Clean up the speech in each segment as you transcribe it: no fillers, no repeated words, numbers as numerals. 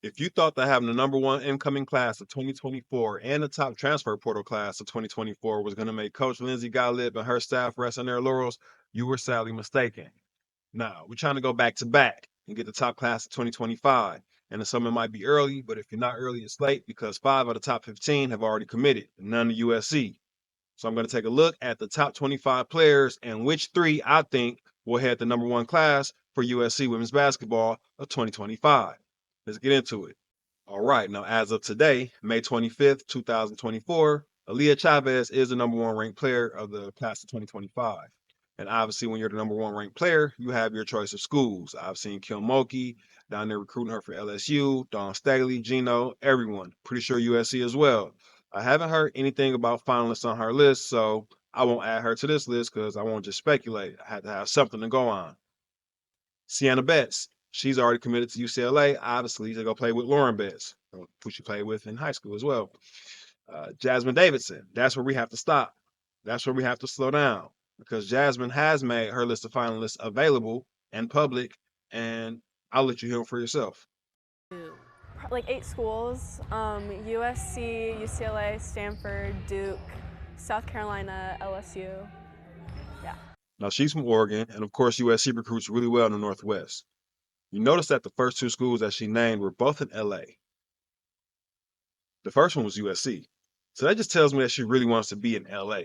If you thought that having the number one incoming class of 2024 and the top transfer portal class of 2024 was going to make Coach Lindsay Gottlieb and her staff rest on their laurels, you were sadly mistaken. Now, we're trying to go back to back and get the top class of 2025. And the summer might be early, but if you're not early, it's late because 5 of the top 15 have already committed, none to USC. So I'm going to take a look at the top 25 players and which three I think will head the number one class for USC women's basketball of 2025. Let's get into it. All right. Now, as of today, May 25th, 2024, Aaliyah Chavez is the number one ranked player of the class of 2025. And obviously, when you're the number one ranked player, you have your choice of schools. I've seen Kim Mulkey down there recruiting her for LSU, Dawn Staley, Gino, everyone. Pretty sure USC as well. I haven't heard anything about finalists on her list, so I won't add her to this list because I won't just speculate. I had to have something to go on. Sienna Betts, she's already committed to UCLA. Obviously, to go play with Lauren Betts, who she played with in high school as well. Jasmine Davidson, that's where we have to stop. That's where we have to slow down because Jasmine has made her list of finalists available and public, and I'll let you hear them for yourself. Like 8 schools: USC, UCLA, Stanford, Duke, South Carolina, LSU. Yeah. Now, she's from Oregon, and of course, USC recruits really well in the Northwest. You notice that the first two schools that she named were both in LA. The first one was USC. So that just tells me that she really wants to be in LA.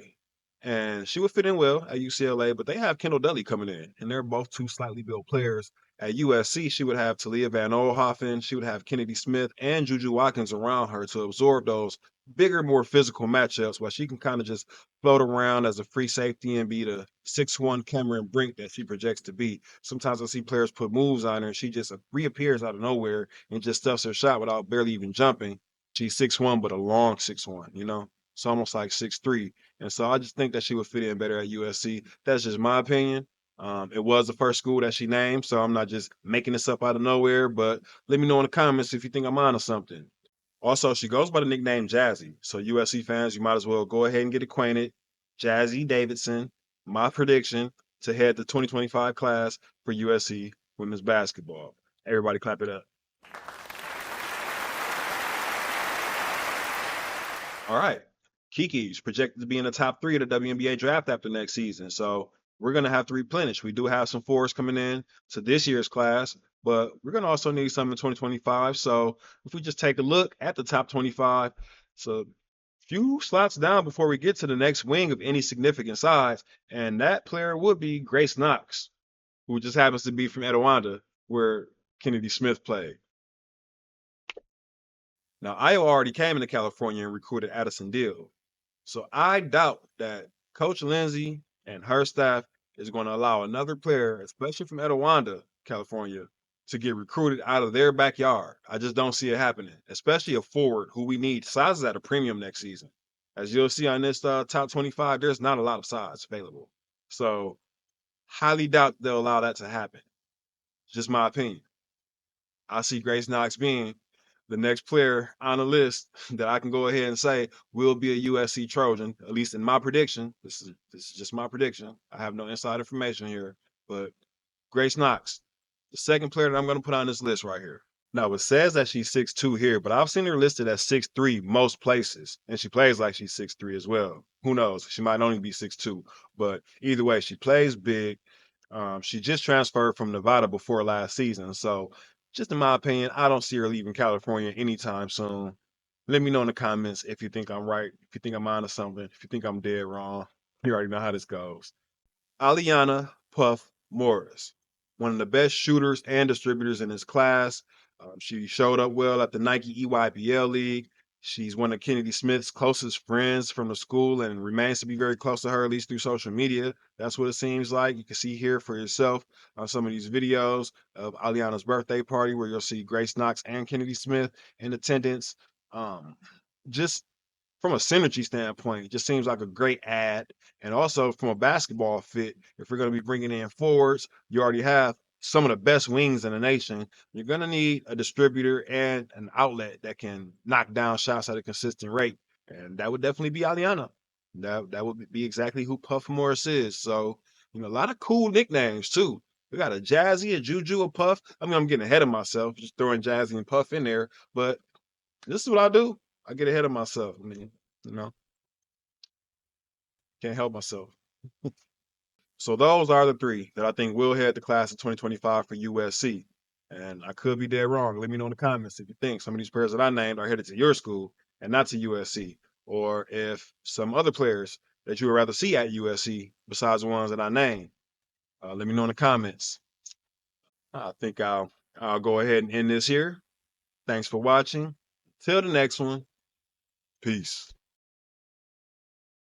And she would fit in well at UCLA, but they have Kendall Dudley coming in, and they're both two slightly built players. At USC, she would have Talia Van Oelhoffen, she would have Kennedy Smith and Juju Watkins around her to absorb those bigger, more physical matchups while she can kind of just float around as a free safety and be the 6'1 Cameron Brink that she projects to be. Sometimes I see players put moves on her and she just reappears out of nowhere and just stuffs her shot without barely even jumping. She's 6'1, but a long 6'1, you know? It's almost like 6'3. And so I just think that she would fit in better at USC. That's just my opinion. It was the first school that she named, so I'm not just making this up out of nowhere. But let me know in the comments if you think I'm on or something. Also, she goes by the nickname Jazzy. So USC fans, you might as well go ahead and get acquainted. Jazzy Davidson, my prediction to head the 2025 class for USC women's basketball. Everybody clap it up. All right. Kiki's projected to be in the top three of the WNBA draft after next season. So we're going to have to replenish. We do have some fours coming in to this year's class, but we're going to also need some in 2025. So if we just take a look at the top 25, so few slots down before we get to the next wing of any significant size, and that player would be Grace Knox, who just happens to be from Etowanda, where Kennedy Smith played. Now, Iowa already came into California and recruited Addison Deal. So I doubt that Coach Lindsay and her staff is going to allow another player, especially from Etowanda, California, to get recruited out of their backyard. I just don't see it happening, especially a forward who we need. Size is at a premium next season. As you'll see on this top 25, there's not a lot of size available. So highly doubt they'll allow that to happen. Just my opinion. I see Grace Knox being the next player on the list that I can go ahead and say will be a USC Trojan, at least in my prediction. This is just my prediction. I have no inside information here, but Grace Knox, the second player that I'm going to put on this list right here. Now, it says that she's 6'2" here, but I've seen her listed as 6'3" most places, and she plays like she's 6'3" as well. Who knows? She might only be 6'2", but either way, she plays big. She just transferred from Nevada before last season, so just in my opinion, I don't see her leaving California anytime soon. Let me know in the comments if you think I'm right, if you think I'm on to something, if you think I'm dead wrong. You already know how this goes. Aliana Puff Morris, one of the best shooters and distributors in his class. She showed up well at the Nike EYBL League. She's one of Kennedy Smith's closest friends from the school and remains to be very close to her, at least through social media. That's what it seems like. You can see here for yourself on some of these videos of Aliana's birthday party, where you'll see Grace Knox and Kennedy Smith in attendance. Um, just from a synergy standpoint, it just seems like a great ad. And also from a basketball fit, if we're going to be bringing in forwards, you already have some of the best wings in the nation. You're going to need a distributor and an outlet that can knock down shots at a consistent rate. And that would definitely be Aliana. That would be exactly who Puff Morris is. So, a lot of cool nicknames too. We got a Jazzy, a Juju, a Puff. I mean, I'm getting ahead of myself, just throwing Jazzy and Puff in there. But this is what I do. I get ahead of myself. I mean, you know, can't help myself. So those are the three that I think will head the class of 2025 for USC. And I could be dead wrong. Let me know in the comments if you think some of these players that I named are headed to your school and not to USC, or if some other players that you would rather see at USC besides the ones that I named. Let me know in the comments. I think I'll go ahead and end this here. Thanks for watching. Till the next one. Peace.